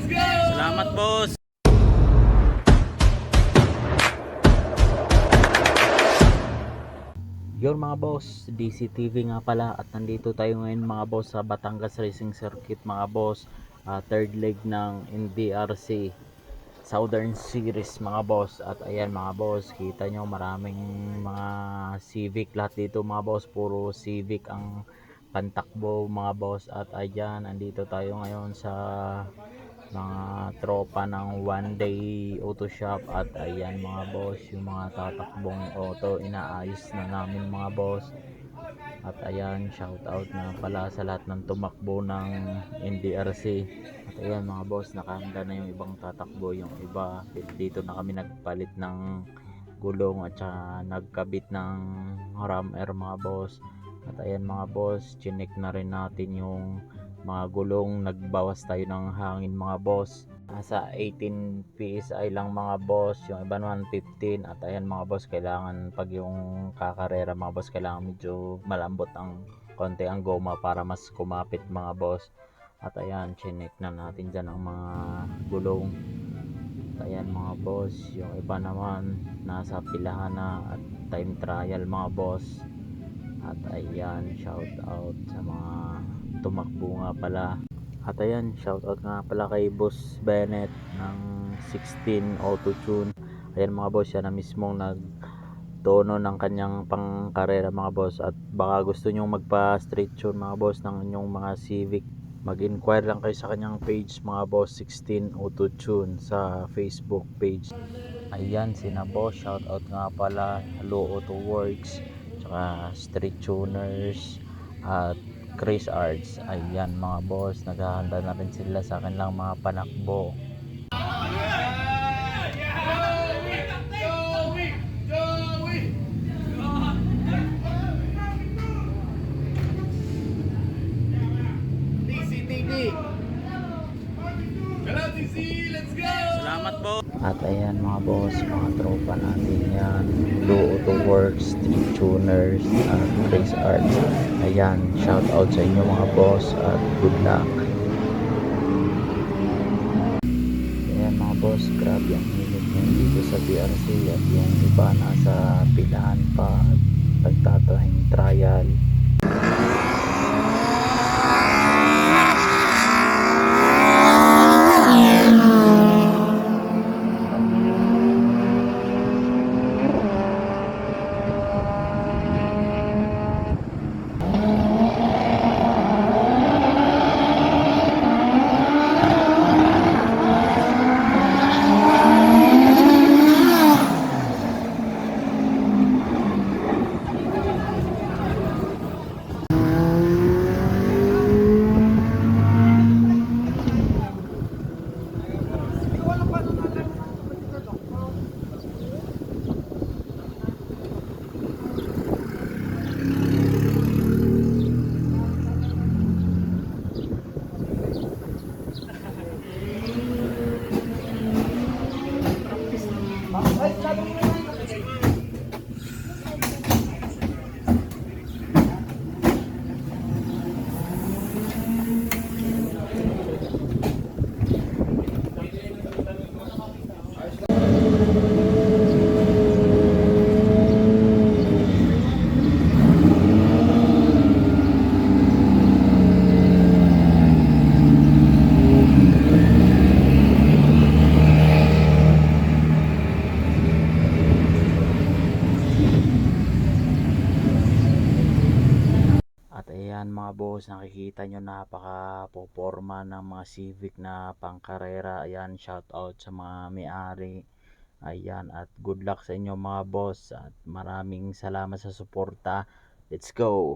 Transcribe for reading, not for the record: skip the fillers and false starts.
Salamat, boss. Yon mga boss, DCTV nga pala at nandito tayo ngayon mga boss sa Batangas Racing Circuit mga boss. Third leg ng NDRC Southern Series mga boss. At ayan mga boss, kita nyo maraming mga Civic lahat dito mga boss. Puro Civic ang pantakbo mga boss. At ayan, andito tayo ngayon sa mga tropa ng one day auto shop. At ayan mga boss, yung mga tatakbong auto inaayos na namin mga boss. At ayan, shout out na pala sa lahat ng tumakbo ng NDRC. At ayan mga boss, nakahanda na yung ibang tatakbo. Yung iba dito na kami nagpalit ng gulong at saka nagkabit ng ram air mga boss. At ayan mga boss, chinek na rin natin yung mga gulong, nagbawas tayo ng hangin mga boss. Nasa 18 PSI lang mga boss, yung iba naman 15. At ayan mga boss, kailangan pag yung kakarera mga boss, kailangan medyo malambot ang konti ang goma para mas kumapit mga boss. At ayan, chinek na natin dyan ang mga gulong. At ayan mga boss, yung iba naman nasa pilahan na at time trial mga boss. At ayan, shout out sa mga tumakbo nga pala. At ayan, shout out nga pala kay Boss Bennett ng 16 Auto Tune. Ayan mga boss, yan na mismong nagtono ng kanyang pangkarera mga boss. At baka gusto nyo magpa straight tune mga boss ng inyong mga Civic, mag-inquire lang kayo sa kanyang page mga boss, 16 Auto Tune sa Facebook page. Ayan, sina boss, shout out nga pala Hello Auto Works, tsaka Street Tuners at Chris Arts. Ayan mga boss, naghahanda na rin sila sa kanilang mga panakbo. Salamat po. At ayan mga boss, mga tropa natin yan, Blue Auto Works, Street Tuners at Chris Arts. Ayan, shout out sa inyo mga boss at good luck. Ayan mga boss, grabe ang hilig ngayon dito sa BRC. At yung iba nasa pilahan pa at nagtatahing trial. Ayan mga boss, nakikita nyo napaka poporma ng mga Civic na pangkarera. Ayan, shout out sa mga may-ari. Ayan, at good luck sa inyo mga boss. At maraming salamat sa suporta. Let's go!